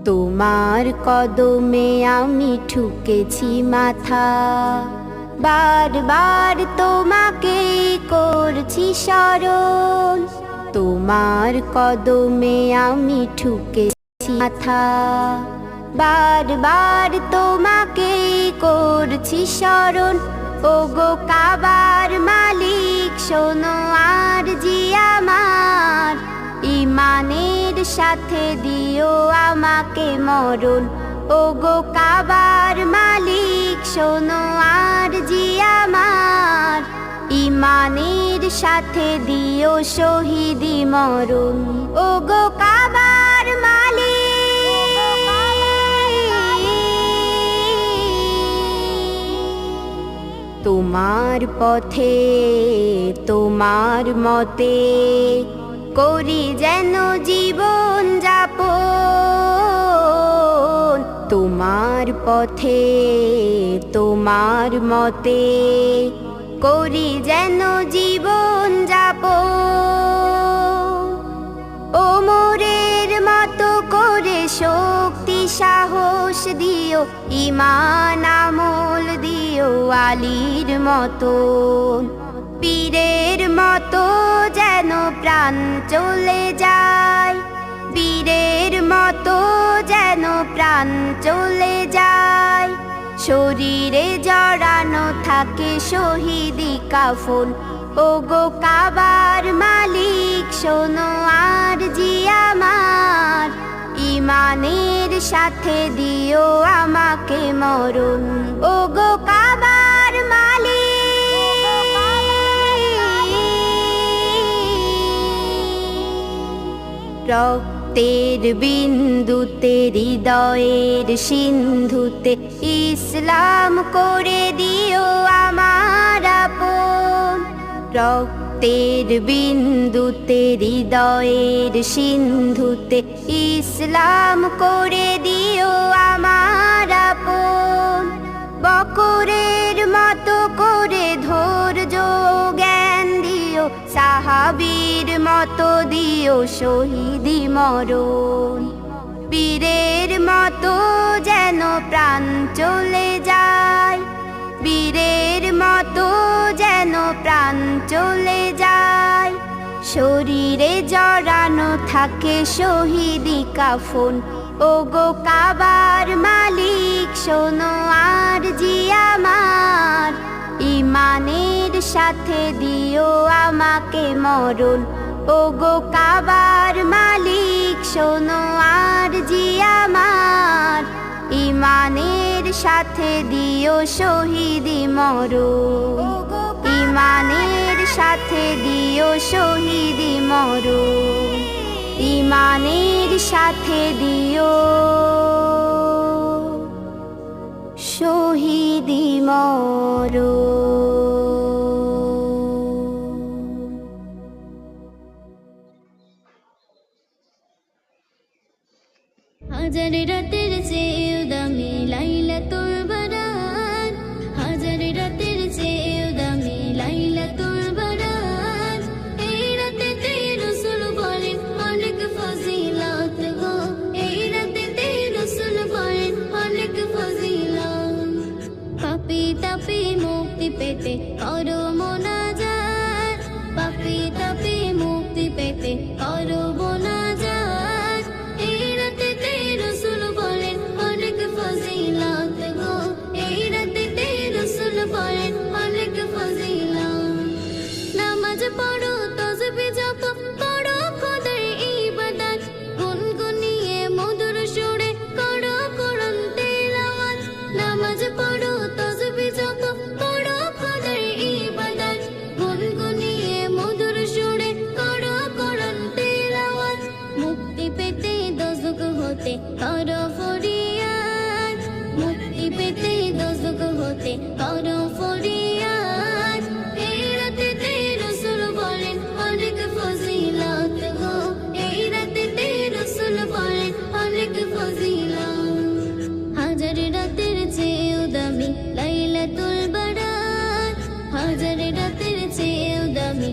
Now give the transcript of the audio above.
তোমার কদমে আমি ঠুকেছি মাথা, বারবার তোমাকে করছি স্মরণ। তোমার কদমে আমি ঠুকেছি মাথা, বারবার তোমাকে করছি স্মরণ। ওগো কাবার মালিক শোনো আরজি আমার, ইমানের সাথে দিও আমাকে মরণ। ওগো কাবার মালিক শোনো আরজি আমার, ইমানের সাথে দিও শহীদি মরণ। ওগো কাবার মালিক তোমার পথে তোমার মতে করি যেন জীবন যাপন। তোমার পথে তোমার মতে করি যেন জীবন যাপন। ওমরের মতো করে শক্তি সাহস দিও, ঈমান আমল দিও আলীর মতন। পীরের মতো যেন প্রাণ চলে যায়, পীরের মতো যেন প্রাণ চলে যায়। শরীরে জড়ানো থাকে শহীদি কাফন। ওগো কাবার মালিক শোনো আরজি আমার, ইমানের সাথে দিও আমাকে মরণ। ওগো কাবার মালিক রক্তের বিন্দুতে হৃদয়ের সিন্ধুতে ইসলাম করে দিও আমার আপন। রক্তের বিন্দুতে হৃদয়ের সিন্ধুতে ইসলাম করে দিও আমার আপন। বকরের মতো করে ধৈর্য জ্ঞান দিও, সাহাবীর মতো দিও শহীদি মরণ। বীরের মতো যেন প্রাণ চলে যায়, বীরের মতো যেন প্রাণ চলে যায়। শরীরে জড়ানো থাকে শহীদি কাফন। ওগো কাবার মালিক শোনো আরজি আমার, ইমানের সাথে দিও আমাকে মরণ। ওগো কাবার মালিক শোনো আরজি আমার, ইমানের সাথে দিও শহীদি মরণ। ইমানের সাথে দিও শহীদি মরণ, ইমানের সাথে দিও শহীদি মরণ। হাজার রাতের চেয়েও দামি লাইলাতুল বারাত, হাজার রাতের চেয়েও দামি লাইলাতুল বারাত। এই রাতেতে রাসূল বলেন অনেক ফজিলত গো, এই রাতেতে রাসূল বলেন অনেক ফজিলত। পাপী তাপী মুক্তি পেতে করো মোনাজাত, পাপী তাপী মুক্তি পেতে করো মোনাজাত। এই রাতেতে রাসূল বলেন অনেক ফজিলত গো, এই রাতেতে রাসূল বলেন অনেক ফজিলত। নামাজ পড়ো তাসবিহ জপো করো খোদার ইবাদত, গুনগুনিয়ে মধুর সুরে করো কোরআন তেলাওয়াত। নামাজ পড়ো তাসবিহ জপো করো খোদার ইবাদত, গুনগুনিয়ে মধুর সুরে করো কোরআন তেলাওয়াত। মুক্তি পেতে দোজখ হতে করো ফরিয়াদ, মুক্তি পেতে দোজখ হতে করো ফরিয়াদ। এই রাতেতে রাসূল বলেন অনেক ফজিলত গো, এই রাতেতে রাসূল বলেন অনেক ফজিলত। হাজার রাতের চেয়েও দামি লাইলাতুল বারাত, হাজার রাতের চেয়েও দামি